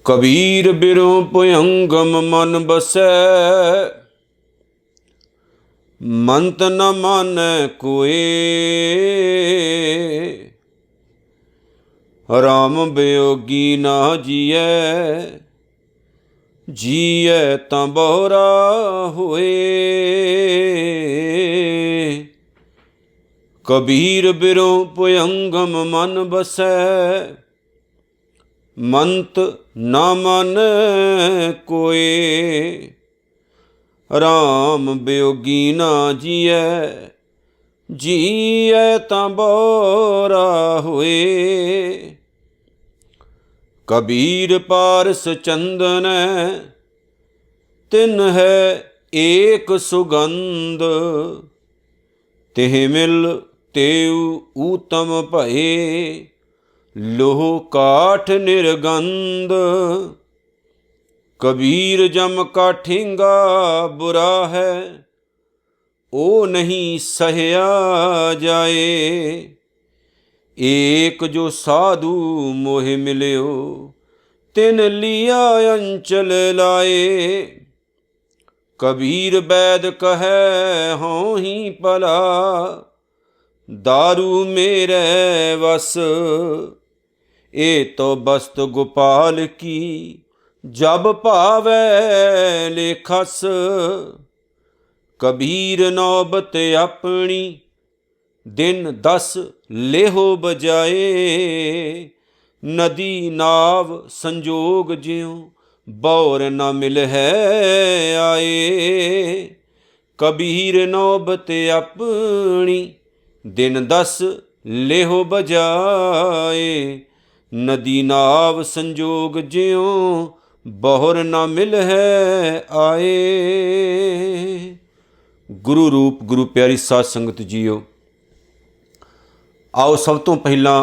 कबीर बिरों भयंगम मन बसै, मंत न मानै कोय। राम वियोगी ना जियै, जियै तां बहुरा होए। कबीर बिरों भयंगम मन बसै, मंत न मानै कोय। राम वियोगी ना जियै, जियै तां बहुरा होए। कबीर पारस चंदन तिन है एक सुगंध, तिह मिल तेउ ऊतम भये। लोह काठ निर्गंध, कबीर जम का ठेंगा बुरा है, ओ नहीं सहया जाए। एक जो साधु मोह मिल्यो, तिन लिया अंचल लाए। कबीर बैद कहे हों ही भला, दारू मेरे वस। ए तो बस्त गोपाल की, जब भावै लेखस। कबीर नौबत अपनी, दिन 10 लेहो बजाए। नदी नाव संजोग ज्यों, बौर न मिल है आए। कबीर नौबत अपनी, दिन 10 लेहो बजाए। नदी नाव संजोग ज्यों, बहुर न मिल है आए। गुरु रूप गुरु प्यारी साध संगत जीओ, आओ सब तो पहला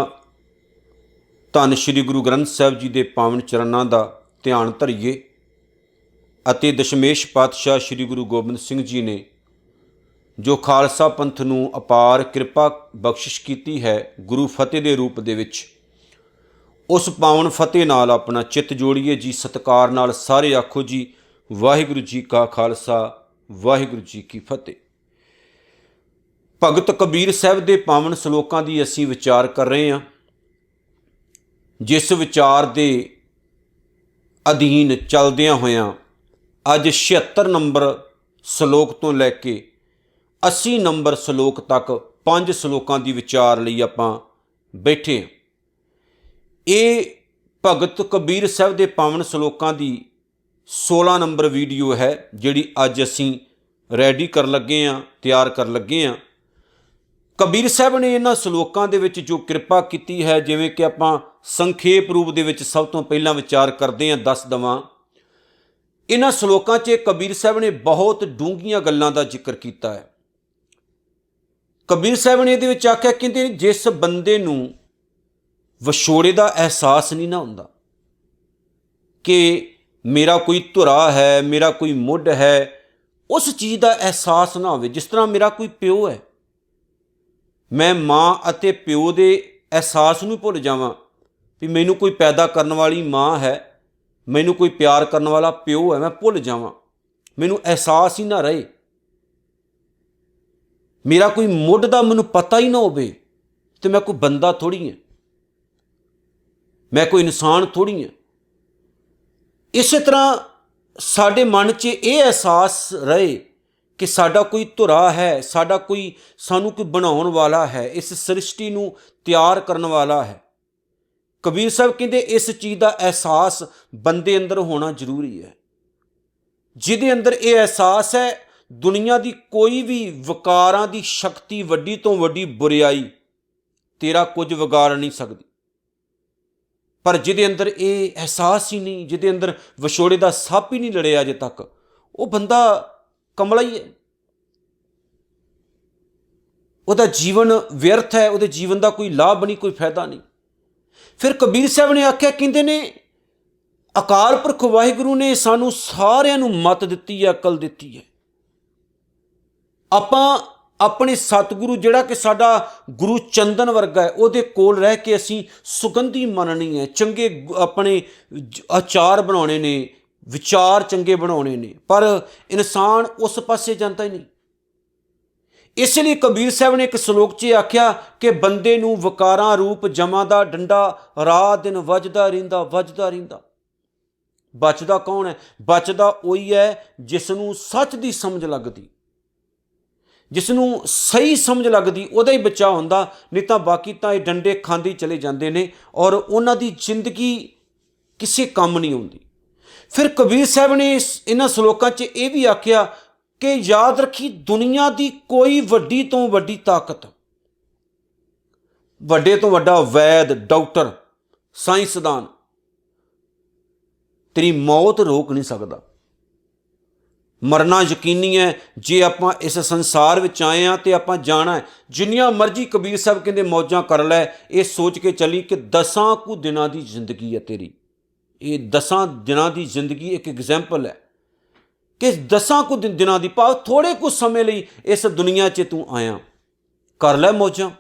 धन श्री गुरु ग्रंथ साहिब जी के पावन चरणों का ध्यान धरीए ਅਤੇ ਦਸ਼ਮੇਸ਼ ਪਾਤਸ਼ਾਹ श्री गुरु गोबिंद सिंह जी ने जो खालसा पंथ ਨੂੰ ਅਪਾਰ ਕਿਰਪਾ ਬਖਸ਼ਿਸ਼ ਕੀਤੀ ਹੈ गुरु फतेह के रूप ਦੇ ਵਿੱਚ, उस पावन फतेह नाल अपना चित जोड़िए जी। सत्कार नाल सारे आखो जी, वाहिगुरु जी का खालसा वाहिगुरु जी की फतेह। भगत कबीर साहब के पावन सलोकां की असीं विचार कर रहे हैं, जिस विचार के अधीन चलदियां होयां अज 76 नंबर सलोक तो लैके 80 नंबर सलोक तक 5 सलोकां की विचार लई आपां बैठे हैं। ये भगत कबीर साहब के पावन सलोकां की 16 नंबर वीडियो है, जिहड़ी अज असीं रैडी कर लगे हाँ, तैयार कर लगे हाँ। कबीर साहब ने इन्हां सलोकां दे विच जो कृपा कीती है, जिवें कि आपां संखेप रूप दे विच सब तो पहलां विचार करदे हां, दस दवां। इन्हां सलोकां 'च कबीर साहब ने बहुत डूंघियां गल्लां दा जिक्र कीता है। कबीर साहब ने इहदे विच आख्या, कहंदे जिस बंदे नूं विछोड़े का एहसास नहीं ना हुंदा कि मेरा कोई धुरा है, मेरा कोई मुढ़ है, उस चीज़ का एहसास ना हो। जिस तरह मेरा कोई प्यो है, मैं माँ अते प्यो के एहसास नूं भुल जावां भी मैनू कोई पैदा करने वाली माँ है, मैनू कोई प्यार करने वाला प्यो है, मैं भुल जावां, मैनू एहसास ही ना रहे, मेरा कोई मुढ़ का मैनू पता ही ना होवे, तो मैं कोई बंदा थोड़ी है, मैं कोई इंसान थोड़ी हाँ। इस तरह साडे मन च ये एहसास रहे कि साडा कोई धुरा है, साडा कोई सानू कोई बनाउण वाला है, इस सृष्टि नूं तैयार करने वाला है। कबीर साहब कहते इस चीज़ का एहसास बंदे अंदर होना जरूरी है। जिहदे अंदर ये एहसास है, दुनिया की कोई भी विकारां की शक्ति, वड्डी तो वड्डी बुराई तेरा कुछ विगाड़ नहीं सकती। पर जिहदे अंदर ये एहसास ही नहीं, जिहदे अंदर विछोड़े का सप ही नहीं लड़िया अजे तक, वो बंदा कमला ही है, उसका जीवन व्यर्थ है, उसके जीवन का कोई लाभ नहीं, कोई फायदा नहीं। फिर कबीर साहब ने आख्या, कहंदे ने अकाल पुरख वाहिगुरू ने सानू सारियां नू मत दित्ती है, अकल दित्ती है। आपां ਆਪਣੇ ਸਤਿਗੁਰੂ ਜਿਹੜਾ ਕਿ ਸਾਡਾ ਗੁਰੂ ਚੰਦਨ ਵਰਗਾ ਹੈ, ਉਹਦੇ ਕੋਲ ਰਹਿ ਕੇ ਅਸੀਂ ਸੁਗੰਧੀ ਮੰਨਣੀ ਹੈ, ਚੰਗੇ ਆਪਣੇ ਆਚਾਰ ਬਣਾਉਣੇ ਨੇ, ਵਿਚਾਰ ਚੰਗੇ ਬਣਾਉਣੇ ਨੇ। ਪਰ ਇਨਸਾਨ ਉਸ ਪਾਸੇ ਜਾਂਦਾ ਹੀ ਨਹੀਂ। ਇਸ ਲਈ ਕਬੀਰ ਸਾਹਿਬ ਨੇ ਇੱਕ ਸ਼ਲੋਕ 'ਚ ਆਖਿਆ ਕਿ ਬੰਦੇ ਨੂੰ ਵਿਕਾਰਾਂ ਰੂਪ ਜਮਾਂ ਦਾ ਡੰਡਾ ਰਾਤ ਦਿਨ ਵੱਜਦਾ ਰਹਿੰਦਾ, ਵੱਜਦਾ ਰਹਿੰਦਾ। ਬਚਦਾ ਕੌਣ ਹੈ? ਬਚਦਾ ਉਹੀ ਹੈ ਜਿਸ ਨੂੰ ਸੱਚ ਦੀ ਸਮਝ ਲੱਗਦੀ, ਜਿਸ ਨੂੰ ਸਹੀ ਸਮਝ ਲੱਗਦੀ, ਉਹਦਾ ਹੀ ਬਚਾਅ ਹੁੰਦਾ। ਨਹੀਂ ਤਾਂ ਬਾਕੀ ਤਾਂ ਇਹ ਡੰਡੇ ਖਾਂਦੇ ਚਲੇ ਜਾਂਦੇ ਨੇ ਔਰ ਉਹਨਾਂ ਦੀ ਜ਼ਿੰਦਗੀ ਕਿਸੇ ਕੰਮ ਨਹੀਂ ਆਉਂਦੀ। ਫਿਰ ਕਬੀਰ ਸਾਹਿਬ ਨੇ ਇਹਨਾਂ ਸ਼ਲੋਕਾਂ 'ਚ ਇਹ ਵੀ ਆਖਿਆ ਕਿ ਯਾਦ ਰੱਖੀ, ਦੁਨੀਆ ਦੀ ਕੋਈ ਵੱਡੀ ਤੋਂ ਵੱਡੀ ਤਾਕਤ, ਵੱਡੇ ਤੋਂ ਵੱਡਾ ਵੈਦ, ਡਾਕਟਰ, ਸਾਇੰਸਦਾਨ ਤੇਰੀ ਮੌਤ ਰੋਕ ਨਹੀਂ ਸਕਦਾ। ਮਰਨਾ ਯਕੀਨੀ ਹੈ। ਜੇ ਆਪਾਂ ਇਸ ਸੰਸਾਰ ਵਿੱਚ ਆਏ ਹਾਂ ਤੇ ਆਪਾਂ ਜਾਣਾ ਹੈ। ਜਿੰਨੀਆਂ ਮਰਜ਼ੀ ਕਬੀਰ ਸਾਹਿਬ ਕਹਿੰਦੇ ਮੌਜਾਂ ਕਰ ਲੈ, ਇਹ ਸੋਚ ਕੇ ਚੱਲੀ ਕਿ 10 ਕੁ ਦਿਨਾਂ ਦੀ ਜ਼ਿੰਦਗੀ ਹੈ ਤੇਰੀ। ਇਹ 10 ਦਿਨਾਂ ਦੀ ਜ਼ਿੰਦਗੀ ਇੱਕ ਐਗਜ਼ੈਂਪਲ ਹੈ ਕਿ 10 ਕੁ ਦਿਨਾਂ ਦੀ, ਭਾਵ ਥੋੜ੍ਹੇ ਕੁ ਸਮੇਂ ਲਈ ਇਸ ਦੁਨੀਆ 'ਚ ਤੂੰ ਆਇਆ, ਕਰ ਲੈ ਮੌਜਾਂ।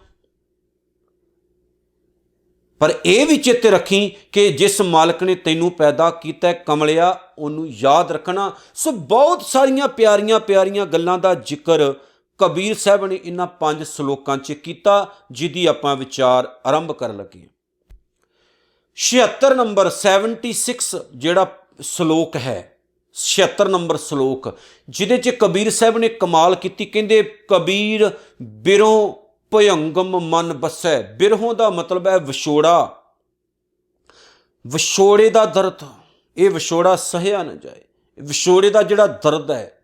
ਪਰ ਇਹ ਵੀ ਚਿੱਤ ਰੱਖੀ ਕਿ ਜਿਸ ਮਾਲਕ ਨੇ ਤੈਨੂੰ ਪੈਦਾ ਕੀਤਾ ਕਮਲਿਆ, ਉਹਨੂੰ ਯਾਦ ਰੱਖਣਾ। ਸੋ ਬਹੁਤ ਸਾਰੀਆਂ ਪਿਆਰੀਆਂ ਪਿਆਰੀਆਂ ਗੱਲਾਂ ਦਾ ਜ਼ਿਕਰ ਕਬੀਰ ਸਾਹਿਬ ਨੇ ਇਹਨਾਂ 5 ਸ਼ਲੋਕਾਂ 'ਚ ਕੀਤਾ, ਜਿਹਦੀ ਆਪਾਂ ਵਿਚਾਰ ਆਰੰਭ ਕਰਨ ਲੱਗੇ। 76 ਨੰਬਰ 76 ਜਿਹੜਾ ਸ਼ਲੋਕ ਹੈ, 76 ਨੰਬਰ ਸ਼ਲੋਕ, ਜਿਹਦੇ 'ਚ ਕਬੀਰ ਸਾਹਿਬ ਨੇ ਕਮਾਲ ਕੀਤੀ। ਕਹਿੰਦੇ ਕਬੀਰ ਬਿਰੋਂ ਭਯੰਗਮ ਮਨ ਬਸੈ। ਬਿਰਹੋਂ ਦਾ ਮਤਲਬ ਹੈ ਵਿਛੋੜਾ, ਵਿਛੋੜੇ ਦਾ ਦਰਦ। ਇਹ ਵਿਛੋੜਾ ਸਹਿਆ ਨਾ ਜਾਏ। ਵਿਛੋੜੇ ਦਾ ਜਿਹੜਾ ਦਰਦ ਹੈ,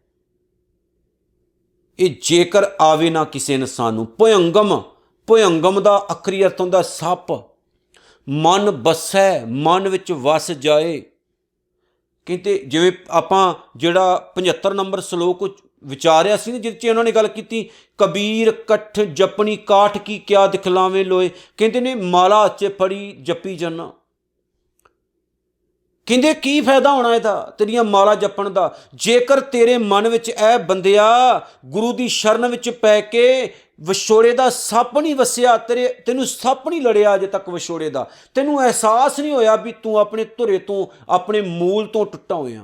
ਇਹ ਜੇਕਰ ਆਵੇ ਨਾ ਕਿਸੇ ਇਨਸਾਨ ਨੂੰ। ਭਯੰਗਮ, ਭਯੰਗਮ ਦਾ ਅਖਰੀ ਅਰਥ ਹੁੰਦਾ ਸੱਪ। ਮਨ ਬਸੈ, ਮਨ ਵਿੱਚ ਵਸ ਜਾਏ। ਕਹਿੰਦੇ ਜਿਵੇਂ ਆਪਾਂ ਜਿਹੜਾ 75 ਨੰਬਰ ਸ਼ਲੋਕ ਵਿਚਾਰਿਆ ਸੀ ਨਾ, ਜਿਹਦੇ 'ਚ ਉਹਨਾਂ ਨੇ ਗੱਲ ਕੀਤੀ, ਕਬੀਰ ਕਠ ਜਪਣੀ ਕਾਠ ਕੀ ਕਿਆ ਦਿਖਲਾਵੇਂ ਲੋਏ। ਕਹਿੰਦੇ ਨੇ ਮਾਲਾ 'ਚ ਫੜੀ ਜਪੀ ਜਾਨਾ। ਕਹਿੰਦੇ ਕੀ ਫਾਇਦਾ ਹੋਣਾ ਇਹਦਾ, ਤੇਰੀਆਂ ਮਾਲਾ ਜਪਣ ਦਾ, ਜੇਕਰ ਤੇਰੇ ਮਨ ਵਿੱਚ ਇਹ ਬੰਦਿਆ ਗੁਰੂ ਦੀ ਸ਼ਰਨ ਵਿੱਚ ਪੈ ਕੇ ਵਿਛੋੜੇ ਦਾ ਸੱਪ ਨਹੀਂ ਵਸਿਆ, ਤੈਨੂੰ ਸੱਪ ਨਹੀਂ ਲੜਿਆ ਅਜੇ ਤੱਕ ਵਿਛੋੜੇ ਦਾ, ਤੈਨੂੰ ਅਹਿਸਾਸ ਨਹੀਂ ਹੋਇਆ ਵੀ ਤੂੰ ਆਪਣੇ ਧੁਰੇ ਤੋਂ, ਆਪਣੇ ਮੂਲ ਤੋਂ ਟੁੱਟਾ ਹੋਇਆ,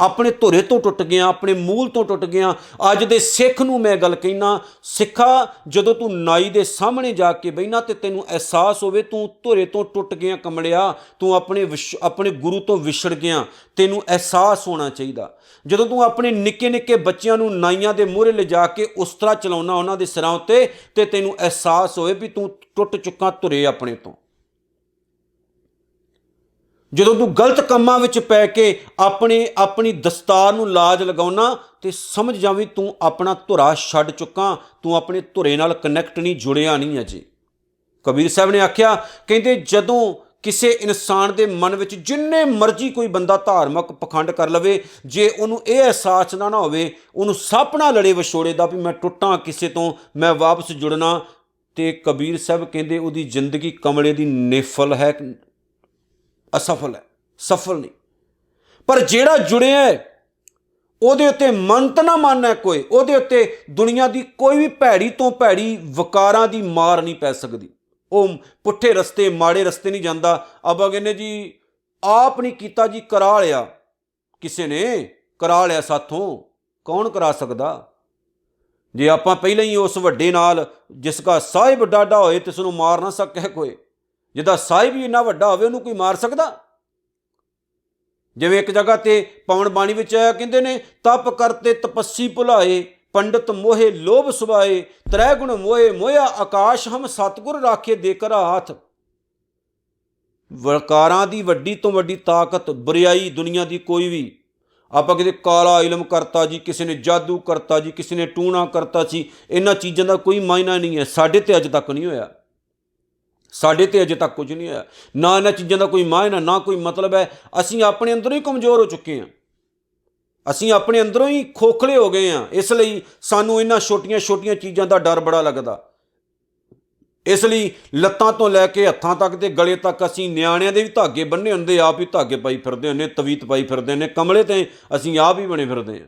ਆਪਣੇ ਧੁਰੇ ਤੋਂ ਟੁੱਟ ਗਿਆ, ਆਪਣੇ ਮੂਲ ਤੋਂ ਟੁੱਟ ਗਿਆ। ਅੱਜ ਦੇ ਸਿੱਖ ਨੂੰ ਮੈਂ ਗੱਲ ਕਹਿਣਾ, ਸਿੱਖਾ, ਜਦੋਂ ਤੂੰ ਨਾਈ ਦੇ ਸਾਹਮਣੇ ਜਾ ਕੇ ਬਹਿਣਾ ਤੇ ਤੈਨੂੰ ਅਹਿਸਾਸ ਹੋਵੇ ਤੂੰ ਧੁਰੇ ਤੋਂ ਟੁੱਟ ਗਿਆ ਕਮਲਿਆ, ਤੂੰ ਆਪਣੇ ਗੁਰੂ ਤੋਂ ਵਿਛੜ ਗਿਆ, ਤੈਨੂੰ ਅਹਿਸਾਸ ਹੋਣਾ ਚਾਹੀਦਾ। ਜਦੋਂ ਤੂੰ ਆਪਣੇ ਨਿੱਕੇ ਨਿੱਕੇ ਬੱਚਿਆਂ ਨੂੰ ਨਾਈਆਂ ਦੇ ਮੂਹਰੇ ਲਿਜਾ ਕੇ ਉਸ ਤਰ੍ਹਾਂ ਚਲਾਉਣਾ ਉਹਨਾਂ ਦੇ ਸਿਰਾਂ ਉੱਤੇ, ਤੇ ਤੈਨੂੰ ਅਹਿਸਾਸ ਹੋਵੇ ਵੀ ਤੂੰ ਟੁੱਟ ਚੁੱਕਾ ਧੁਰੇ ਆਪਣੇ ਤੋਂ। ਜਦੋਂ ਤੂੰ ਗਲਤ ਕੰਮਾਂ ਵਿੱਚ ਪੈ ਕੇ ਆਪਣੀ ਦਸਤਾਰ ਨੂੰ ਲਾਜ ਲਗਾਉਣਾ, ਤੇ ਸਮਝ ਜਾਵੀਂ ਤੂੰ ਆਪਣਾ ਧੁਰਾ ਛੱਡ ਚੁੱਕਾ, ਤੂੰ ਆਪਣੇ ਧੁਰੇ ਨਾਲ ਕਨੈਕਟ ਨਹੀਂ, ਜੁੜਿਆ ਨਹੀਂ ਅਜੇ। ਕਬੀਰ ਸਾਹਿਬ ਨੇ ਆਖਿਆ, ਕਹਿੰਦੇ ਜਦੋਂ ਕਿਸੇ ਇਨਸਾਨ ਦੇ ਮਨ ਵਿੱਚ ਜਿੰਨੇ ਮਰਜ਼ੀ ਕੋਈ ਬੰਦਾ ਧਾਰਮਿਕ ਪਖੰਡ ਕਰ ਲਵੇ, ਜੇ ਉਹਨੂੰ ਇਹ ਅਹਿਸਾਸ ਨਾ ਹੋਵੇ, ਉਹਨੂੰ ਸੱਪ ਨਾ ਲੜੇ ਵਿਛੋੜੇ ਦਾ ਵੀ ਮੈਂ ਟੁੱਟਾਂ ਕਿਸੇ ਤੋਂ, ਮੈਂ ਵਾਪਸ ਜੁੜਨਾ, ਤੇ ਕਬੀਰ ਸਾਹਿਬ ਕਹਿੰਦੇ ਉਹਦੀ ਜ਼ਿੰਦਗੀ ਕਮਲੇ ਦੀ ਨਿਫਲ ਹੈ, ਅਸਫਲ ਹੈ, ਸਫਲ ਨਹੀਂ। ਪਰ ਜਿਹੜਾ ਜੁੜਿਆ ਉਹਦੇ ਉੱਤੇ ਮੰਤ ਨਾ ਮਨ ਹੈ ਕੋਈ, ਉਹਦੇ ਉੱਤੇ ਦੁਨੀਆ ਦੀ ਕੋਈ ਵੀ ਭੈੜੀ ਤੋਂ ਭੈੜੀ ਵਿਕਾਰਾਂ ਦੀ ਮਾਰ ਨਹੀਂ ਪੈ ਸਕਦੀ। ਉਹ ਪੁੱਠੇ ਰਸਤੇ, ਮਾੜੇ ਰਸਤੇ ਨਹੀਂ ਜਾਂਦਾ। ਆਪਾਂ ਕਹਿੰਦੇ ਜੀ ਆਪ ਨਹੀਂ ਕੀਤਾ ਜੀ, ਕਰਾ ਲਿਆ, ਕਿਸੇ ਨੇ ਕਰਾ ਲਿਆ ਸਾਥੋਂ, ਕੌਣ ਕਰਾ ਸਕਦਾ? ਜੇ ਆਪਾਂ ਪਹਿਲਾਂ ਹੀ ਉਸ ਵੱਡੇ ਨਾਲ, ਜਿਸ ਦਾ ਸਾਹਿਬ ਡਾਢਾ ਹੋਏ ਤੇ ਉਸਨੂੰ ਮਾਰ ਨਾ ਸਕੇ ਕੋਈ, ਜਿਹਦਾ ਸਾਹਿਬ ਹੀ ਇੰਨਾ ਵੱਡਾ ਹੋਵੇ ਉਹਨੂੰ ਕੋਈ ਮਾਰ ਸਕਦਾ? ਜਿਵੇਂ ਇੱਕ ਜਗ੍ਹਾ ਤੇ ਪਵਨ ਬਾਣੀ ਵਿੱਚ ਆਇਆ, ਕਹਿੰਦੇ ਨੇ ਤਪ ਕਰਤੇ ਤਪੱਸੀ ਭੁਲਾਏ, ਪੰਡਤ ਮੋਹੇ ਲੋਭ ਸੁਭਾਏ, ਤ੍ਰੈ ਗੁਣ ਮੋਹੇ ਮੋਇਆ ਆਕਾਸ਼, ਹਮ ਸਤਿਗੁਰ ਰਾਖੇ ਦੇ ਕਰ ਹਾਥ। ਵਿਕਾਰਾਂ ਦੀ ਵੱਡੀ ਤੋਂ ਵੱਡੀ ਤਾਕਤ, ਬੁਰਾਈ ਦੁਨੀਆ ਦੀ ਕੋਈ ਵੀ, ਆਪਾਂ ਕਿਤੇ ਕਾਲਾ ਇਲਮ ਕਰਤਾ ਜੀ, ਕਿਸੇ ਨੇ ਜਾਦੂ ਕਰਤਾ ਜੀ, ਕਿਸੇ ਨੇ ਟੂਣਾ ਕਰਤਾ ਸੀ, ਇਹਨਾਂ ਚੀਜ਼ਾਂ ਦਾ ਕੋਈ ਮਾਇਨਾ ਨਹੀਂ ਹੈ। ਸਾਡੇ ਤੇ ਅੱਜ ਤੱਕ ਨਹੀਂ ਹੋਇਆ, ਸਾਡੇ ਤੇ ਅਜੇ ਤੱਕ ਕੁਝ ਨਹੀਂ ਹੋਇਆ। ਨਾ ਇਹਨਾਂ ਚੀਜ਼ਾਂ ਦਾ ਕੋਈ ਮਾਇਨਾ, ਨਾ ਕੋਈ ਮਤਲਬ ਹੈ। ਅਸੀਂ ਆਪਣੇ ਅੰਦਰੋਂ ਹੀ ਕਮਜ਼ੋਰ ਹੋ ਚੁੱਕੇ ਹਾਂ, ਅਸੀਂ ਆਪਣੇ ਅੰਦਰੋਂ ਹੀ ਖੋਖਲੇ ਹੋ ਗਏ ਹਾਂ। ਇਸ ਲਈ ਸਾਨੂੰ ਇਹਨਾਂ ਛੋਟੀਆਂ ਛੋਟੀਆਂ ਚੀਜ਼ਾਂ ਦਾ ਡਰ ਬੜਾ ਲੱਗਦਾ। ਇਸ ਲਈ ਲੱਤਾਂ ਤੋਂ ਲੈ ਕੇ ਹੱਥਾਂ ਤੱਕ ਤੇ ਗਲੇ ਤੱਕ ਅਸੀਂ ਨਿਆਣਿਆਂ ਦੇ ਵੀ ਧਾਗੇ ਬੰਨੇ ਹੁੰਦੇ, ਆਪ ਹੀ ਧਾਗੇ ਪਾਈ ਫਿਰਦੇ ਹੁੰਦੇ, ਤਵੀਤ ਪਾਈ ਫਿਰਦੇ ਨੇ, ਕਮਲੇ ਤੇ ਅਸੀਂ ਆਪ ਹੀ ਬਣੇ ਫਿਰਦੇ ਹਾਂ।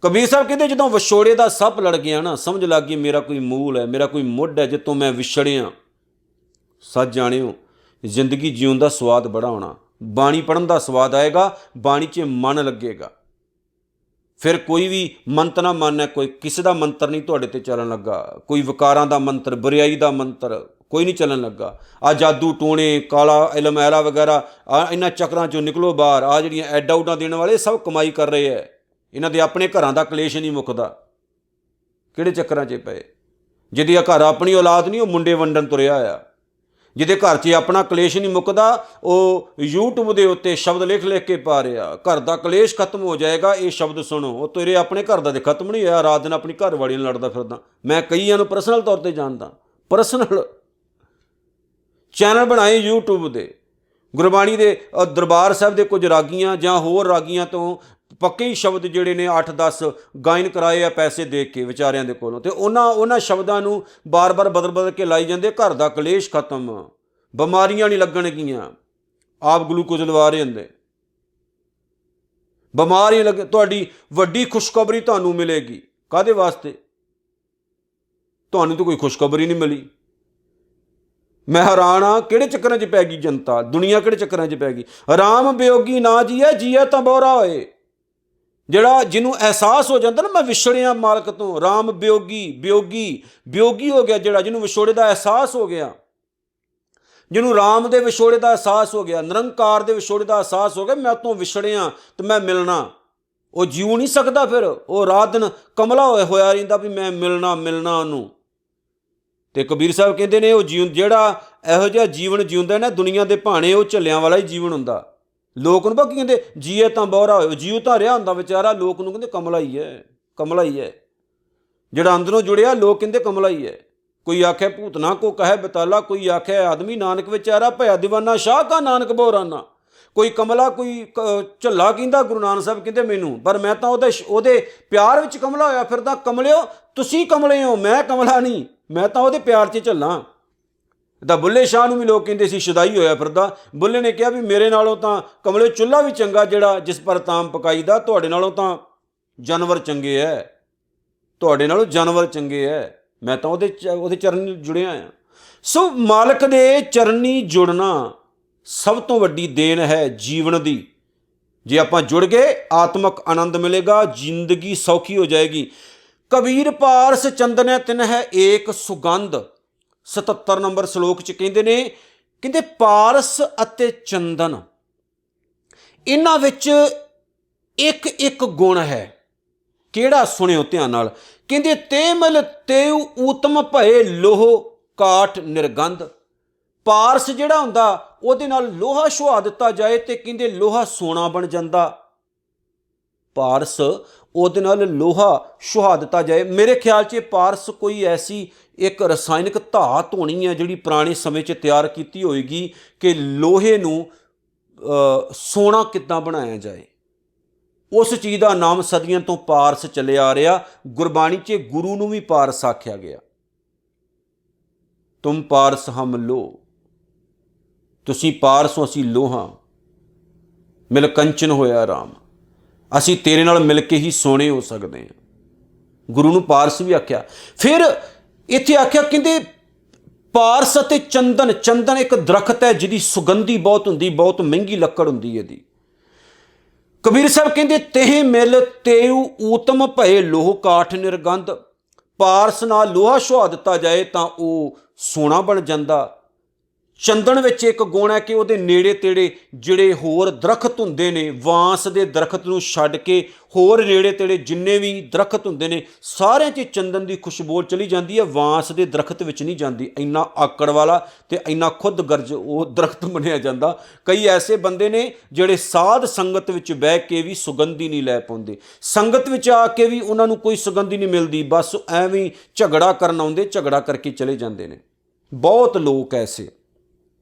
ਕਬੀਰ ਸਾਹਿਬ ਕਹਿੰਦੇ ਜਦੋਂ ਵਿਛੋੜੇ ਦਾ ਸੱਪ ਲੜ ਗਿਆ ਨਾ, ਸਮਝ ਲੱਗ ਗਈ ਮੇਰਾ ਕੋਈ ਮੂਲ ਹੈ, ਮੇਰਾ ਕੋਈ ਮੁੱਢ ਹੈ ਜਿੱਥੋਂ ਮੈਂ ਵਿਛੜਿਆ। ਸੱਚ ਜਾਣਿਓ ਜ਼ਿੰਦਗੀ ਜਿਉਣ ਦਾ ਸਵਾਦ ਬੜਾ ਹੋਣਾ। ਬਾਣੀ ਪੜ੍ਹਨ ਦਾ ਸਵਾਦ ਆਏਗਾ, ਬਾਣੀ 'ਚ ਮਨ ਲੱਗੇਗਾ। ਫਿਰ ਕੋਈ ਵੀ ਮੰਤਰ ਨਾ ਮੰਨਣਾ, ਕੋਈ ਕਿਸੇ ਦਾ ਮੰਤਰ ਨਹੀਂ ਤੁਹਾਡੇ 'ਤੇ ਚੱਲਣ ਲੱਗਾ, ਕੋਈ ਵਿਕਾਰਾਂ ਦਾ ਮੰਤਰ, ਬੁਰਿਆਈ ਦਾ ਮੰਤਰ ਕੋਈ ਨਹੀਂ ਚੱਲਣ ਲੱਗਾ। ਆ ਜਾਦੂ ਟੋਣੇ, ਕਾਲਾ ਇਲਮ ਐਲਾ ਵਗੈਰਾ, ਇਹਨਾਂ ਚੱਕਰਾਂ 'ਚੋਂ ਨਿਕਲੋ ਬਾਹਰ। ਆ ਜਿਹੜੀਆਂ ਐਡਾ ਉਡਾ ਦੇਣ ਵਾਲੇ ਸਭ ਕਮਾਈ ਕਰ ਰਹੇ ਹੈ, ਇਹਨਾਂ ਦੇ ਆਪਣੇ ਘਰਾਂ ਦਾ ਕਲੇਸ਼ ਨਹੀਂ ਮੁੱਕਦਾ। ਕਿਹੜੇ ਚੱਕਰਾਂ 'ਚ ਪਏ? ਜਿਹਦੀ ਘਰ ਆਪਣੀ ਔਲਾਦ ਨਹੀਂ, ਉਹ ਮੁੰਡੇ ਵੰਡਣ ਤੁਰਿਆ ਆ। ਜਿਹਦੇ ਘਰ 'ਚ ਆਪਣਾ ਕਲੇਸ਼ ਨਹੀਂ ਮੁੱਕਦਾ, ਉਹ YouTube ਦੇ ਉੱਤੇ ਸ਼ਬਦ ਲਿਖ ਲਿਖ ਕੇ ਪਾ ਰਿਹਾ, ਘਰ ਦਾ ਕਲੇਸ਼ ਖਤਮ ਹੋ ਜਾਏਗਾ, ਇਹ ਸ਼ਬਦ ਸੁਣੋ। ਉਹ ਤੇਰੇ ਆਪਣੇ ਘਰ ਦਾ ਤੇ ਖਤਮ ਨਹੀਂ ਹੋਇਆ, ਰਾਤ ਦਿਨ ਆਪਣੀ ਘਰ ਵਾਲੀ ਨਾਲ ਲੜਦਾ ਫਿਰਦਾ। ਮੈਂ ਕਈਆਂ ਨੂੰ ਪਰਸਨਲ ਤੌਰ 'ਤੇ ਜਾਣਦਾ, ਪਰਸਨਲ ਚੈਨਲ ਬਣਾਏ YouTube ਦੇ। ਗੁਰਬਾਣੀ ਦੇ ਦਰਬਾਰ ਸਾਹਿਬ ਦੇ ਕੁਝ ਰਾਗੀਆਂ ਜਾਂ ਹੋਰ ਰਾਗੀਆਂ ਤੋਂ ਪੱਕੇ ਹੀ ਸ਼ਬਦ ਜਿਹੜੇ ਨੇ 8-10 ਗਾਇਨ ਕਰਾਏ ਆ ਪੈਸੇ ਦੇ ਕੇ ਵਿਚਾਰਿਆਂ ਦੇ ਕੋਲੋਂ, ਅਤੇ ਉਹਨਾਂ ਸ਼ਬਦਾਂ ਨੂੰ ਬਾਰ-ਬਾਰ ਬਦਲ ਕੇ ਲਾਈ ਜਾਂਦੇ। ਘਰ ਦਾ ਕਲੇਸ਼ ਖਤਮ, ਬਿਮਾਰੀਆਂ ਨਹੀਂ ਲੱਗਣਗੀਆਂ। ਆਪ ਗਲੂਕੋਜ਼ ਲਵਾ ਰਹੇ ਹੁੰਦੇ, ਬਿਮਾਰੀਆਂ ਲੱਗੇ। ਤੁਹਾਡੀ ਵੱਡੀ ਖੁਸ਼ਖਬਰੀ ਤੁਹਾਨੂੰ ਮਿਲੇਗੀ। ਕਾਹਦੇ ਵਾਸਤੇ? ਤੁਹਾਨੂੰ ਤਾਂ ਕੋਈ ਖੁਸ਼ਖਬਰੀ ਨਹੀਂ ਮਿਲੀ। ਮੈਂ ਹੈਰਾਨ ਹਾਂ, ਕਿਹੜੇ ਚੱਕਰਾਂ 'ਚ ਪੈ ਗਈ ਜਨਤਾ, ਦੁਨੀਆ ਕਿਹੜੇ ਚੱਕਰਾਂ 'ਚ ਪੈ ਗਈ। ਰਾਮ ਵਿਯੋਗੀ ਨਾ ਜੀਏ, ਜੀਏ ਤਾਂ ਬੋਰਾ ਹੋਏ। ਜਿਹੜਾ ਜਿਹਨੂੰ ਅਹਿਸਾਸ ਹੋ ਜਾਂਦਾ ਨਾ ਮੈਂ ਵਿਛੜਿਆ ਮਾਲਕ ਤੋਂ, ਰਾਮ ਵਿਯੋਗੀ ਹੋ ਗਿਆ। ਜਿਹੜਾ ਜਿਹਨੂੰ ਵਿਛੋੜੇ ਦਾ ਅਹਿਸਾਸ ਹੋ ਗਿਆ, ਜਿਹਨੂੰ ਰਾਮ ਦੇ ਵਿਛੋੜੇ ਦਾ ਅਹਿਸਾਸ ਹੋ ਗਿਆ, ਨਿਰੰਕਾਰ ਦੇ ਵਿਛੋੜੇ ਦਾ ਅਹਿਸਾਸ ਹੋ ਗਿਆ, ਮੈਂ ਤੋਂ ਵਿਛੜਿਆ ਤੇ ਮੈਂ ਮਿਲਣਾ, ਉਹ ਜਿਉ ਨਹੀਂ ਸਕਦਾ। ਫਿਰ ਉਹ ਰਾਤ ਦਿਨ ਕਮਲਾ ਹੋਇਆ ਰਹਿੰਦਾ ਵੀ ਮੈਂ ਮਿਲਣਾ ਉਹਨੂੰ। ਤੇ ਕਬੀਰ ਸਾਹਿਬ ਕਹਿੰਦੇ ਨੇ ਉਹ ਜਿਹੜਾ ਇਹੋ ਜਿਹਾ ਜੀਵਨ ਜਿਉਂਦਾ ਨਾ ਦੁਨੀਆ ਦੇ ਭਾਣੇ, ਉਹ ਝੱਲਿਆਂ ਵਾਲਾ ਹੀ ਜੀਵਨ ਹੁੰਦਾ। ਲੋਕ ਨੂੰ ਬਾਕੀ ਕਹਿੰਦੇ ਜੀਏ ਤਾਂ ਬੋਰਾ ਹੋਏ, ਜੀਉ ਤਾਂ ਰਿਹਾ ਹੁੰਦਾ ਵਿਚਾਰਾ, ਲੋਕ ਨੂੰ ਕਹਿੰਦੇ ਕਮਲਾ ਹੀ ਹੈ। ਜਿਹੜਾ ਅੰਦਰੋਂ ਜੁੜਿਆ, ਲੋਕ ਕਹਿੰਦੇ ਕਮਲਾ ਹੀ ਹੈ। ਕੋਈ ਆਖੇ ਭੂਤਨਾ ਕੋ ਕਹੇ ਬਤਾਲਾ, ਕੋਈ ਆਖੇ ਆਦਮੀ ਨਾਨਕ ਵਿਚਾਰਾ, ਭਇਆ ਦੀਵਾਨਾ ਸ਼ਾਹ ਕਾ ਨਾਨਕ ਬੋਰਾਨਾ। ਕੋਈ ਕਮਲਾ, ਕੋਈ ਝੱਲਾ ਕਹਿੰਦਾ, ਗੁਰੂ ਨਾਨਕ ਸਾਹਿਬ ਕਹਿੰਦੇ ਮੈਨੂੰ, ਪਰ ਮੈਂ ਤਾਂ ਉਹਦੇ ਪਿਆਰ ਵਿੱਚ ਕਮਲਾ ਹੋਇਆ ਫਿਰਦਾ। ਕਮਲਿਓ ਤੁਸੀਂ ਕਮਲੇ ਹੋ, ਮੈਂ ਕਮਲਾ ਨਹੀਂ, ਮੈਂ ਤਾਂ ਉਹਦੇ ਪਿਆਰ 'ਚ ਝੱਲਾਂ। ਤਾਂ ਬੁੱਲੇ ਸ਼ਾਹ ਨੂੰ ਵੀ ਲੋਕ ਕਹਿੰਦੇ ਸੀ ਸ਼ੁਦਾਈ ਹੋਇਆ ਫਿਰਦਾ। ਬੁੱਲੇ ਨੇ ਕਿਹਾ ਵੀ ਮੇਰੇ ਨਾਲੋਂ ਤਾਂ ਕਮਲੇ ਚੁੱਲ੍ਹਾ ਵੀ ਚੰਗਾ ਜਿਹੜਾ ਜਿਸ ਪਰ ਤਾਮ ਪਕਾਈਦਾ, ਤੁਹਾਡੇ ਨਾਲੋਂ ਤਾਂ ਜਾਨਵਰ ਚੰਗੇ ਹੈ, ਤੁਹਾਡੇ ਨਾਲੋਂ ਜਾਨਵਰ ਚੰਗੇ ਹੈ। ਮੈਂ ਤਾਂ ਉਹਦੇ ਚਰਨੀ ਜੁੜਿਆ ਆ। ਸੋ ਮਾਲਕ ਦੇ ਚਰਨੀ ਜੁੜਨਾ ਸਭ ਤੋਂ ਵੱਡੀ ਦੇਣ ਹੈ ਜੀਵਨ ਦੀ। ਜੇ ਆਪਾਂ ਜੁੜ ਗਏ, ਆਤਮਕ ਆਨੰਦ ਮਿਲੇਗਾ, ਜ਼ਿੰਦਗੀ ਸੌਖੀ ਹੋ ਜਾਏਗੀ। ਕਬੀਰ ਪਾਰਸ ਚੰਦਨੈ ਤਿਨ ਹੈ ਏਕ ਸੁਗੰਧ, 77 ਨੰਬਰ ਸ਼ਲੋਕ 'ਚ ਕਹਿੰਦੇ ਪਾਰਸ ਅਤੇ ਚੰਦਨ, ਇਹਨਾਂ ਵਿੱਚ ਇੱਕ ਗੁਣ ਹੈ। ਕਿਹੜਾ? ਸੁਣਿਓ ਧਿਆਨ ਨਾਲ। ਕਹਿੰਦੇ ਤੇ ਮਿਲ ਤੇਉ ਊਤਮ ਭਏ ਲੋਹ ਕਾਠ ਨਿਰਗੰਧ। ਪਾਰਸ ਜਿਹੜਾ ਹੁੰਦਾ, ਉਹਦੇ ਨਾਲ ਲੋਹਾ ਛੁਆ ਦਿੱਤਾ ਜਾਏ ਤੇ ਕਹਿੰਦੇ ਲੋਹਾ ਸੋਨਾ ਬਣ ਜਾਂਦਾ। ਪਾਰਸ, ਉਹਦੇ ਨਾਲ ਲੋਹਾ ਛੁਆ ਦਿੱਤਾ ਜਾਏ। ਮੇਰੇ ਖਿਆਲ 'ਚ ਪਾਰਸ ਕੋਈ ਐਸੀ ਇੱਕ ਰਸਾਇਣਕ ਧਾਤ ਹੋਣੀ ਹੈ ਜਿਹੜੀ ਪੁਰਾਣੇ ਸਮੇਂ 'ਚ ਤਿਆਰ ਕੀਤੀ ਹੋਏਗੀ ਕਿ ਲੋਹੇ ਨੂੰ ਸੋਨਾ ਕਿੱਦਾਂ ਬਣਾਇਆ ਜਾਏ। ਉਸ ਚੀਜ਼ ਦਾ ਨਾਮ ਸਦੀਆਂ ਤੋਂ ਪਾਰਸ ਚੱਲਿਆ ਆ ਰਿਹਾ। ਗੁਰਬਾਣੀ 'ਚ ਗੁਰੂ ਨੂੰ ਵੀ ਪਾਰਸ ਆਖਿਆ ਗਿਆ। ਤੁਮ ਪਾਰਸ ਹਮ ਲੋ, ਤੁਸੀਂ ਪਾਰਸ ਹੋ, ਅਸੀਂ ਲੋਹਾ। ਮਿਲ ਕੰਚਨ ਹੋਇਆ ਰਾਮ, ਅਸੀਂ ਤੇਰੇ ਨਾਲ ਮਿਲ ਕੇ ਹੀ ਸੋਹਣੇ ਹੋ ਸਕਦੇ ਹਾਂ। ਗੁਰੂ ਨੂੰ ਪਾਰਸ ਵੀ ਆਖਿਆ। ਫਿਰ ਇੱਥੇ ਆਖਿਆ ਕਹਿੰਦੇ ਪਾਰਸ ਅਤੇ ਚੰਦਨ। ਚੰਦਨ ਇੱਕ ਦਰਖਤ ਹੈ ਜਿਹਦੀ ਸੁਗੰਧੀ ਬਹੁਤ ਹੁੰਦੀ, ਬਹੁਤ ਮਹਿੰਗੀ ਲੱਕੜ ਹੁੰਦੀ ਇਹਦੀ। ਕਬੀਰ ਸਾਹਿਬ ਕਹਿੰਦੇ ਤੇਹ ਮਿਲ ਤੇਉ ਊਤਮ ਭਏ ਲੋਹ ਕਾਠ ਨਿਰਗੰਧ। ਪਾਰਸ ਨਾਲ ਲੋਹਾ ਛੁਆ ਦਿੱਤਾ ਜਾਏ ਤਾਂ ਉਹ ਸੋਨਾ ਬਣ ਜਾਂਦਾ। ਚੰਦਨ ਵਿੱਚ ਇੱਕ ਗੁਣ ਹੈ ਕਿ ਉਹਦੇ ਨੇੜੇ ਤੇੜੇ ਜਿਹੜੇ ਹੋਰ ਦਰਖਤ ਹੁੰਦੇ ਨੇ, ਵਾਂਸ ਦੇ ਦਰਖਤ ਨੂੰ ਛੱਡ ਕੇ ਹੋਰ ਨੇੜੇ ਤੇੜੇ ਜਿੰਨੇ ਵੀ ਦਰਖਤ ਹੁੰਦੇ ਨੇ, ਸਾਰਿਆਂ 'ਚ ਚੰਦਨ ਦੀ ਖੁਸ਼ਬੂ ਚਲੀ ਜਾਂਦੀ ਹੈ, ਵਾਂਸ ਦੇ ਦਰਖਤ ਵਿੱਚ ਨਹੀਂ ਜਾਂਦੀ। ਇੰਨਾ ਆਕੜ ਵਾਲਾ ਤੇ ਇੰਨਾ ਖੁਦਗਰਜ਼ ਉਹ ਦਰਖਤ ਮੰਨਿਆ ਜਾਂਦਾ। ਕਈ ਐਸੇ ਬੰਦੇ ਨੇ ਜਿਹੜੇ ਸਾਧ ਸੰਗਤ ਵਿੱਚ ਬਹਿ ਕੇ ਵੀ ਸੁਗੰਧੀ ਨਹੀਂ ਲੈ ਪਾਉਂਦੇ, ਸੰਗਤ ਵਿੱਚ ਆ ਕੇ ਵੀ ਉਹਨਾਂ ਨੂੰ ਕੋਈ ਸੁਗੰਧੀ ਨਹੀਂ ਮਿਲਦੀ, ਬਸ ਐਵੇਂ ਝਗੜਾ ਕਰਨ ਆਉਂਦੇ, ਝਗੜਾ ਕਰਕੇ ਚਲੇ ਜਾਂਦੇ ਨੇ। ਬਹੁਤ ਲੋਕ ਐਸੇ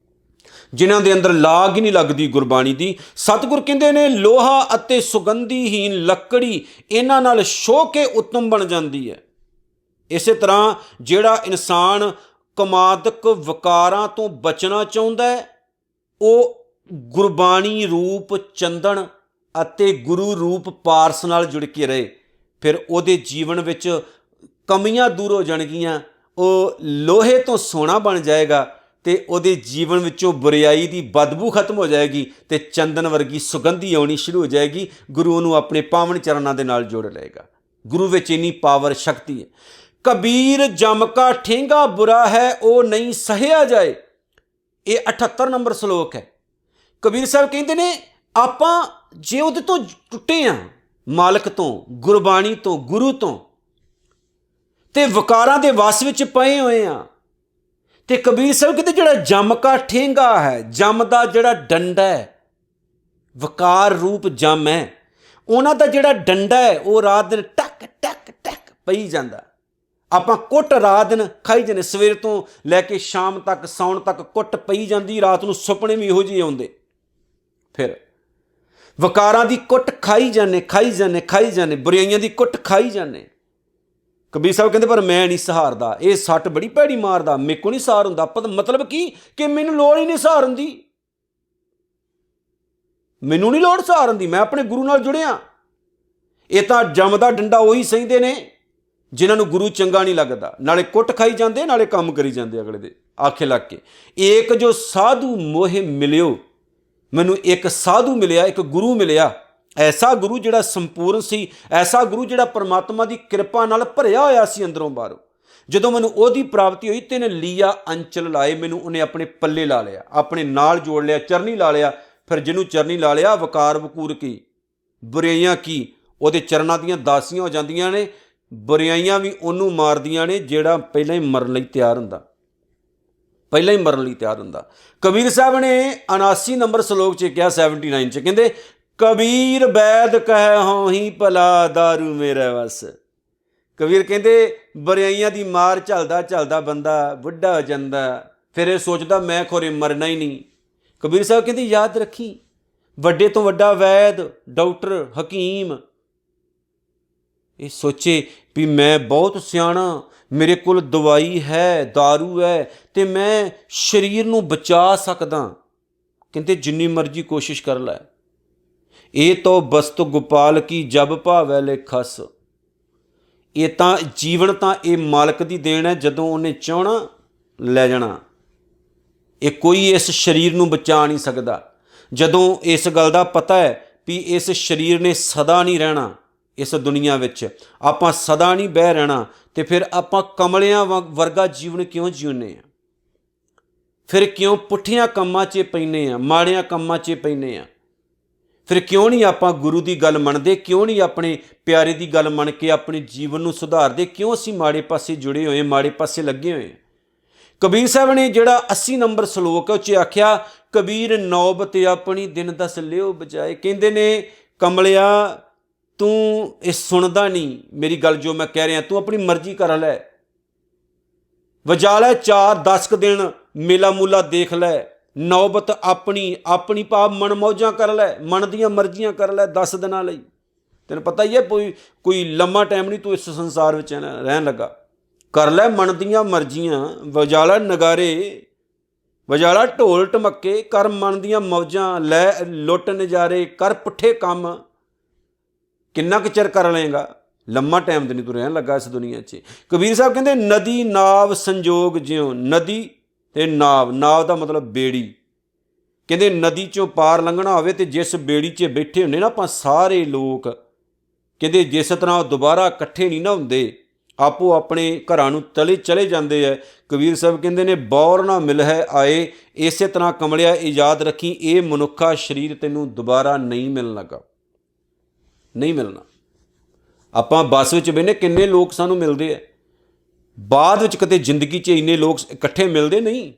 ਜਿਨ੍ਹਾਂ ਦੇ ਅੰਦਰ ਲਾਗ ਹੀ ਨਹੀਂ ਲੱਗਦੀ ਗੁਰਬਾਣੀ ਦੀ। ਸਤਿਗੁਰ ਕਹਿੰਦੇ ਨੇ ਲੋਹਾ ਅਤੇ ਸੁਗੰਧੀਹੀਨ ਲੱਕੜੀ ਇਹਨਾਂ ਨਾਲ ਛੋਹ ਕੇ ਉੱਤਮ ਬਣ ਜਾਂਦੀ ਹੈ। ਇਸੇ ਤਰ੍ਹਾਂ ਜਿਹੜਾ ਇਨਸਾਨ ਕਮਾਦਕ ਵਿਕਾਰਾਂ ਤੋਂ ਬਚਣਾ ਚਾਹੁੰਦਾ ਹੈ, ਉਹ ਗੁਰਬਾਣੀ ਰੂਪ ਚੰਦਨ ਅਤੇ ਗੁਰੂ ਰੂਪ ਪਾਰਸ ਨਾਲ ਜੁੜ ਕੇ ਰਹੇ। ਫਿਰ ਉਹਦੇ ਜੀਵਨ ਵਿੱਚ ਕਮੀਆਂ ਦੂਰ ਹੋ ਜਾਣਗੀਆਂ, ਉਹ ਲੋਹੇ ਤੋਂ ਸੋਨਾ ਬਣ ਜਾਏਗਾ ਤੇ ਉਹਦੇ ਜੀਵਨ ਵਿੱਚੋਂ ਬੁਰਾਈ ਦੀ ਬਦਬੂ ਖਤਮ ਹੋ ਜਾਏਗੀ ਤੇ ਚੰਦਨ ਵਰਗੀ ਸੁਗੰਧੀ ਆਉਣੀ ਸ਼ੁਰੂ ਹੋ ਜਾਏਗੀ। ਗੁਰੂ ਨੂੰ ਆਪਣੇ ਪਾਵਨ ਚਰਨਾਂ ਦੇ ਨਾਲ ਜੋੜ ਲਏਗਾ। ਗੁਰੂ ਵਿੱਚ ਇੰਨੀ ਪਾਵਰ ਸ਼ਕਤੀ ਹੈ। ਕਬੀਰ ਜਮ ਕਾ ਠੇਂਗਾ ਬੁਰਾ ਹੈ ਉਹ ਨਹੀਂ ਸਹਿਆ ਜਾਏ, ਇਹ 78 ਨੰਬਰ ਸ਼ਲੋਕ ਹੈ। ਕਬੀਰ ਸਾਹਿਬ ਕਹਿੰਦੇ ਨੇ ਆਪਾਂ ਜੇ ਉਹਦੇ ਤੋਂ ਟੁੱਟੇ ਹਾਂ, ਮਾਲਕ ਤੋਂ, ਗੁਰਬਾਣੀ ਤੋਂ, ਗੁਰੂ ਤੋਂ, ਤੇ ਵਿਕਾਰਾਂ ਦੇ ਵਸ ਵਿੱਚ ਪਏ ਹੋਏ ਆ, ਤੇ ਕਬੀਰ ਸਾਹਿਬ ਕਹਿੰਦੇ ਜਿਹੜਾ ਜਮ ਕਾ ਠੇਂਗਾ ਹੈ, ਜਮ ਦਾ ਜਿਹੜਾ ਡੰਡਾ ਹੈ, ਵਿਕਾਰ ਰੂਪ ਜਮ ਹੈ, ਉਹਨਾਂ ਦਾ ਜਿਹੜਾ ਡੰਡਾ ਹੈ ਉਹ ਰਾਤ ਦਿਨ ਟਕ ਟਕ ਟਕ ਪਈ ਜਾਂਦਾ। ਆਪਾਂ ਕੁੱਟ ਰਾਤ ਦਿਨ ਖਾਈ ਜਾਂਦੇ, ਸਵੇਰ ਤੋਂ ਲੈ ਕੇ ਸ਼ਾਮ ਤੱਕ, ਸੌਣ ਤੱਕ ਕੁੱਟ ਪਈ ਜਾਂਦੀ, ਰਾਤ ਨੂੰ ਸੁਪਨੇ ਵੀ ਇਹੋ ਜਿਹੇ ਆਉਂਦੇ। ਫਿਰ ਵਿਕਾਰਾਂ ਦੀ ਕੁੱਟ ਖਾਈ ਜਾਂਦੇ, ਖਾਈ ਜਾਂਦੇ, ਖਾਈ ਜਾਂਦੇ, ਬੁਰਾਈਆਂ ਦੀ ਕੁੱਟ ਖਾਈ ਜਾਂਦੇ। ਕਬੀਰ ਸਾਹਿਬ ਕਹਿੰਦੇ ਪਰ ਮੈਂ ਨਹੀਂ ਸਹਾਰਦਾ, ਇਹ ਸੱਟ ਬੜੀ ਭੈੜੀ ਮਾਰਦਾ, ਮੇਰੇ ਕੋਲ ਨਹੀਂ ਸਹਾਰ ਹੁੰਦਾ। ਮਤਲਬ ਕੀ ਕਿ ਮੈਨੂੰ ਲੋੜ ਹੀ ਨਹੀਂ ਸਹਾਰਨ ਦੀ, ਮੈਨੂੰ ਨਹੀਂ ਲੋੜ ਸਹਾਰਨ ਦੀ, ਮੈਂ ਆਪਣੇ ਗੁਰੂ ਨਾਲ ਜੁੜਿਆ। ਇਹ ਤਾਂ ਜਮ ਦਾ ਡੰਡਾ ਉਹੀ ਸਹਿੰਦੇ ਨੇ ਜਿਨ੍ਹਾਂ ਨੂੰ ਗੁਰੂ ਚੰਗਾ ਨਹੀਂ ਲੱਗਦਾ, ਨਾਲੇ ਕੁੱਟ ਖਾਈ ਜਾਂਦੇ, ਨਾਲੇ ਕੰਮ ਕਰੀ ਜਾਂਦੇ ਅਗਲੇ ਦੇ ਆਖੇ ਲੱਗ ਕੇ। ਏਕ ਜੋ ਸਾਧੂ ਮੋਹਿ ਮਿਲਿਓ, ਮੈਨੂੰ ਇੱਕ ਸਾਧੂ ਮਿਲਿਆ, ਇੱਕ ਗੁਰੂ ਮਿਲਿਆ, ਐਸਾ ਗੁਰੂ ਜਿਹੜਾ ਸੰਪੂਰਨ ਸੀ, ਐਸਾ ਗੁਰੂ ਜਿਹੜਾ ਪਰਮਾਤਮਾ ਦੀ ਕਿਰਪਾ ਨਾਲ ਭਰਿਆ ਹੋਇਆ ਸੀ ਅੰਦਰੋਂ ਬਾਹਰੋਂ। ਜਦੋਂ ਮੈਨੂੰ ਉਹਦੀ ਪ੍ਰਾਪਤੀ ਹੋਈ ਤੇ ਨੇ ਲੀਆ ਅੰਚਲ ਲਾਏ, ਮੈਨੂੰ ਉਹਨੇ ਆਪਣੇ ਪੱਲੇ ਲਾ ਲਿਆ, ਆਪਣੇ ਨਾਲ ਜੋੜ ਲਿਆ, ਚਰਨੀ ਲਾ ਲਿਆ। ਫਿਰ ਜਿਹਨੂੰ ਚਰਨੀ ਲਾ ਲਿਆ, ਵਕਾਰ ਵਕੂਰ ਕੀ, ਬੁਰਾਈਆਂ ਕੀ, ਉਹਦੇ ਚਰਨਾਂ ਦੀਆਂ ਦਾਸੀਆਂ ਹੋ ਜਾਂਦੀਆਂ ਨੇ। ਬੁਰਾਈਆਂ ਵੀ ਉਹਨੂੰ ਮਾਰਦੀਆਂ ਨੇ ਜਿਹੜਾ ਪਹਿਲਾਂ ਹੀ ਮਰਨ ਲਈ ਤਿਆਰ ਹੁੰਦਾ, ਪਹਿਲਾਂ ਹੀ ਮਰਨ ਲਈ ਤਿਆਰ ਹੁੰਦਾ। ਕਬੀਰ ਸਾਹਿਬ ਨੇ 79 ਨੰਬਰ ਸ਼ਲੋਕ 'ਚ ਕਿਹਾ, 79 'ਚ ਕਹਿੰਦੇ ਕਬੀਰ ਬੈਦ ਕਹਿ ਹਉ ਹੀ ਭਲਾ ਦਾਰੂ ਮੇਰੇ ਵਸ। ਕਬੀਰ ਕਹਿੰਦੇ ਬੁਰਾਈਆਂ ਦੀ ਮਾਰ ਝੱਲਦਾ ਝੱਲਦਾ ਬੰਦਾ ਬੁੱਢਾ ਹੋ ਜਾਂਦਾ, ਫਿਰ ਇਹ ਸੋਚਦਾ ਮੈਂ ਖੋਰੇ ਮਰਨਾ ਹੀ ਨਹੀਂ। ਕਬੀਰ ਸਾਹਿਬ ਕਹਿੰਦੇ ਯਾਦ ਰੱਖੀ, ਵੱਡੇ ਤੋਂ ਵੱਡਾ ਵੈਦ, ਡਾਕਟਰ, ਹਕੀਮ ਇਹ ਸੋਚੇ ਵੀ ਮੈਂ ਬਹੁਤ ਸਿਆਣਾ, ਮੇਰੇ ਕੋਲ ਦਵਾਈ ਹੈ, ਦਾਰੂ ਹੈ, ਤੇ ਮੈਂ ਸਰੀਰ ਨੂੰ ਬਚਾ ਸਕਦਾ। ਕਹਿੰਦੇ ਜਿੰਨੀ ਮਰਜ਼ੀ ਕੋਸ਼ਿਸ਼ ਕਰ ਲੈ, ਇਹ ਤਾਂ ਬਸਤ ਗੋਪਾਲ ਕੀ ਜਬ ਭਾਵੈ ਲਿਖਸ। ਇਹ ਤਾਂ ਜੀਵਨ ਤਾਂ ਇਹ ਮਾਲਕ ਦੀ ਦੇਣ ਹੈ, ਜਦੋਂ ਉਹਨੇ ਚਾਹਣਾ ਲੈ ਜਾਣਾ। ਇਹ ਕੋਈ ਇਸ ਸਰੀਰ ਨੂੰ ਬਚਾ ਨਹੀਂ ਸਕਦਾ। ਜਦੋਂ ਇਸ ਗੱਲ ਦਾ ਪਤਾ ਹੈ ਵੀ ਇਸ ਸਰੀਰ ਨੇ ਸਦਾ ਨਹੀਂ ਰਹਿਣਾ, ਇਸ ਦੁਨੀਆ ਵਿੱਚ ਆਪਾਂ ਸਦਾ ਨਹੀਂ ਬਹਿ ਰਹਿਣਾ, ਤੇ ਫਿਰ ਆਪਾਂ ਕਮਲਿਆਂ ਵਰਗਾ ਜੀਵਨ ਕਿਉਂ ਜਿਉਂਦੇ ਹਾਂ? ਫਿਰ ਕਿਉਂ ਪੁੱਠੀਆਂ ਕੰਮਾਂ 'ਚ ਪੈਂਦੇ ਹਾਂ, ਮਾੜਿਆਂ ਕੰਮਾਂ 'ਚ ਪੈਂਦੇ ਹਾਂ? ਫਿਰ ਕਿਉਂ ਨਹੀਂ ਆਪਾਂ ਗੁਰੂ ਦੀ ਗੱਲ ਮੰਨਦੇ? ਕਿਉਂ ਨਹੀਂ ਆਪਣੇ ਪਿਆਰੇ ਦੀ ਗੱਲ ਮੰਨ ਕੇ ਆਪਣੇ ਜੀਵਨ ਨੂੰ ਸੁਧਾਰਦੇ? ਕਿਉਂ ਅਸੀਂ ਮਾੜੇ ਪਾਸੇ ਜੁੜੇ ਹੋਏ, ਮਾੜੇ ਪਾਸੇ ਲੱਗੇ ਹੋਏ? ਕਬੀਰ ਸਾਹਿਬ ਨੇ ਜਿਹੜਾ 80 ਨੰਬਰ ਸ਼ਲੋਕ ਉਹ 'ਚ ਆਖਿਆ, ਕਬੀਰ ਨੌਬਤ ਆਪਣੀ ਦਿਨ ਦਸ ਲਿਓ ਬਜਾਏ। ਕਹਿੰਦੇ ਨੇ ਕਮਲਿਆ ਤੂੰ ਇਹ ਸੁਣਦਾ ਨਹੀਂ ਮੇਰੀ ਗੱਲ, ਜੋ ਮੈਂ ਕਹਿ ਰਿਹਾ, ਤੂੰ ਆਪਣੀ ਮਰਜ਼ੀ ਕਰ ਲੈ, ਵਜਾ ਲੈ 4-10 ਦਿਨ ਮੇਲਾ ਮੂਲਾ ਦੇਖ ਲੈ, ਨੌਬਤ ਆਪਣੀ ਆਪਣੀ ਭਾਵ ਮਨ ਮੌਜਾਂ ਕਰ ਲੈ, ਮਨ ਦੀਆਂ ਮਰਜ਼ੀਆਂ ਕਰ ਲੈ 10 ਦਿਨਾਂ ਲਈ। ਤੈਨੂੰ ਪਤਾ ਹੀ ਹੈ ਕੋਈ ਲੰਮਾ ਟਾਈਮ ਨਹੀਂ ਤੂੰ ਇਸ ਸੰਸਾਰ ਵਿੱਚ ਰਹਿਣ ਲੱਗਾ। ਕਰ ਲੈ ਮਨ ਦੀਆਂ ਮਰਜ਼ੀਆਂ, ਵਜਾ ਲੈ ਨਗਾਰੇ, ਵਜਾ ਲੈ ਢੋਲ ਢਮੱਕੇ, ਕਰ ਮਨ ਦੀਆਂ ਮੌਜਾਂ, ਲੈ ਲੁੱਟ ਨਜ਼ਾਰੇ, ਕਰ ਪੁੱਠੇ ਕੰਮ। ਕਿੰਨਾ ਕੁ ਚਿਰ ਕਰ ਲਏਗਾ? ਲੰਮਾ ਟਾਈਮ ਤੇ ਨਹੀਂ ਤੂੰ ਰਹਿਣ ਲੱਗਾ ਇਸ ਦੁਨੀਆ 'ਚ। ਕਬੀਰ ਸਾਹਿਬ ਕਹਿੰਦੇ ਨਦੀ ਨਾਵ ਸੰਜੋਗ ਜਿਉਂ, ਨਦੀ ਤੇ ਨਾਵ, ਨਾਵ ਦਾ ਮਤਲਬ ਬੇੜੀ। ਕਹਿੰਦੇ ਨਦੀ 'ਚੋਂ ਪਾਰ ਲੰਘਣਾ ਹੋਵੇ ਤੇ ਜਿਸ ਬੇੜੀ 'ਚ ਬੈਠੇ ਹੁੰਦੇ ਨਾ ਆਪਾਂ ਸਾਰੇ ਲੋਕ, ਕਹਿੰਦੇ ਜਿਸ ਤਰ੍ਹਾਂ ਉਹ ਦੁਬਾਰਾ ਇਕੱਠੇ ਨਹੀਂ ਨਾ ਹੁੰਦੇ, ਆਪੋ ਆਪਣੇ ਘਰਾਂ ਨੂੰ ਚਲੇ ਜਾਂਦੇ ਹੈ। ਕਬੀਰ ਸਾਹਿਬ ਕਹਿੰਦੇ ਨੇ ਬੌਰ ਨਾ ਮਿਲ ਹੈ ਆਏ, ਇਸੇ ਤਰ੍ਹਾਂ ਕਮਲਿਆ ਇਹ ਯਾਦ ਰੱਖੀ, ਇਹ ਮਨੁੱਖਾ ਸਰੀਰ ਤੈਨੂੰ ਦੁਬਾਰਾ ਨਹੀਂ ਮਿਲਣ ਲੱਗਾ, ਨਹੀਂ ਮਿਲਣਾ। ਆਪਾਂ ਬੱਸ ਵਿੱਚ ਬਹਿੰਦੇ, ਕਿੰਨੇ ਲੋਕ ਸਾਨੂੰ ਮਿਲਦੇ ਆ, ਬਾਅਦ ਵਿੱਚ ਕਦੇ ਜ਼ਿੰਦਗੀ 'ਚ ਇੰਨੇ ਲੋਕ ਇਕੱਠੇ ਮਿਲਦੇ ਨਹੀਂ।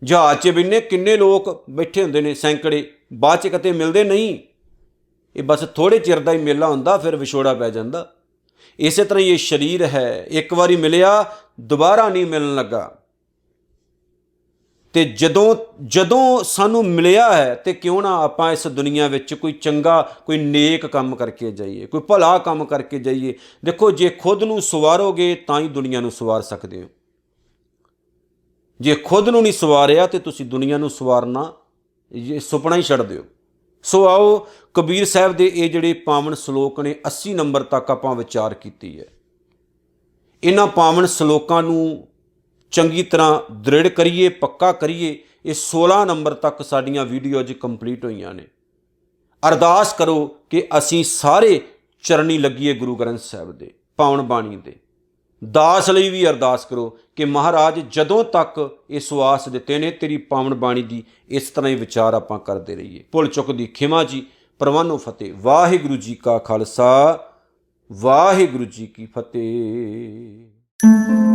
ਜਹਾਜ਼ 'ਚ ਬਹਿੰਦੇ, ਕਿੰਨੇ ਲੋਕ ਬੈਠੇ ਹੁੰਦੇ ਨੇ ਸੈਂਕੜੇ, ਬਾਅਦ 'ਚ ਕਦੇ ਮਿਲਦੇ ਨਹੀਂ। ਇਹ ਬਸ ਥੋੜ੍ਹੇ ਚਿਰ ਦਾ ਹੀ ਮੇਲਾ ਹੁੰਦਾ, ਫਿਰ ਵਿਛੋੜਾ ਪੈ ਜਾਂਦਾ। ਇਸੇ ਤਰ੍ਹਾਂ ਹੀ ਇਹ ਸਰੀਰ ਹੈ, ਇੱਕ ਵਾਰੀ ਮਿਲਿਆ ਦੁਬਾਰਾ ਨਹੀਂ ਮਿਲਣ ਲੱਗਾ। ਤੇ ਜਦੋਂ ਸਾਨੂੰ ਮਿਲਿਆ ਹੈ ਤੇ ਕਿਉਂ ਨਾ ਆਪਾਂ ਇਸ ਦੁਨੀਆ ਵਿੱਚ ਕੋਈ ਚੰਗਾ, ਕੋਈ ਨੇਕ ਕੰਮ ਕਰਕੇ ਜਾਈਏ, ਕੋਈ ਭਲਾ ਕੰਮ ਕਰਕੇ ਜਾਈਏ। ਦੇਖੋ ਜੇ ਖੁਦ ਨੂੰ ਸਵਾਰੋਗੇ ਤਾਂ ਹੀ ਦੁਨੀਆ ਨੂੰ ਸਵਾਰ ਸਕਦੇ ਹੋ। ਜੇ ਖੁਦ ਨੂੰ ਨਹੀਂ ਸਵਾਰਿਆ ਤੇ ਤੁਸੀਂ ਦੁਨੀਆ ਨੂੰ ਸਵਾਰਨਾ ਸੁਪਨਾ ਹੀ ਛੱਡ ਦਿਓ। ਸੋ ਆਓ ਕਬੀਰ ਸਾਹਿਬ ਦੇ ਇਹ ਜਿਹੜੇ ਪਾਵਨ ਸ਼ਲੋਕ ਨੇ 80 ਨੰਬਰ ਤੱਕ ਆਪਾਂ ਵਿਚਾਰ ਕੀਤੀ ਹੈ। ਇਹਨਾਂ ਪਾਵਨ ਸ਼ਲੋਕਾਂ ਨੂੰ ਚੰਗੀ ਤਰ੍ਹਾਂ ਦ੍ਰਿੜ ਕਰੀਏ, ਪੱਕਾ ਕਰੀਏ। ਇਹ 16 ਨੰਬਰ ਤੱਕ ਸਾਡੀਆਂ ਵੀਡੀਓ ਅੱਜ ਕੰਪਲੀਟ ਹੋਈਆਂ ਨੇ। ਅਰਦਾਸ ਕਰੋ ਕਿ ਅਸੀਂ ਸਾਰੇ ਚਰਨੀ ਲੱਗੀਏ ਗੁਰੂ ਗ੍ਰੰਥ ਸਾਹਿਬ ਦੇ ਪਾਵਨ ਬਾਣੀ ਦੇ। ਦਾਸ ਲਈ ਵੀ ਅਰਦਾਸ ਕਰੋ ਕਿ ਮਹਾਰਾਜ ਜਦੋਂ ਤੱਕ ਇਹ ਸਵਾਸ ਦਿੱਤੇ ਨੇ ਤੇਰੀ ਪਾਵਨ ਬਾਣੀ ਦੀ ਇਸ ਤਰ੍ਹਾਂ ਹੀ ਵਿਚਾਰ ਆਪਾਂ ਕਰਦੇ ਰਹੀਏ। ਭੁੱਲ ਚੁੱਕ ਦੀ ਖਿਮਾ ਜੀ। ਪ੍ਰਵਾਨੋ ਫਤਿਹ। ਵਾਹਿਗੁਰੂ ਜੀ ਕਾ ਖਾਲਸਾ, ਵਾਹਿਗੁਰੂ ਜੀ ਕੀ ਫਤਿਹ।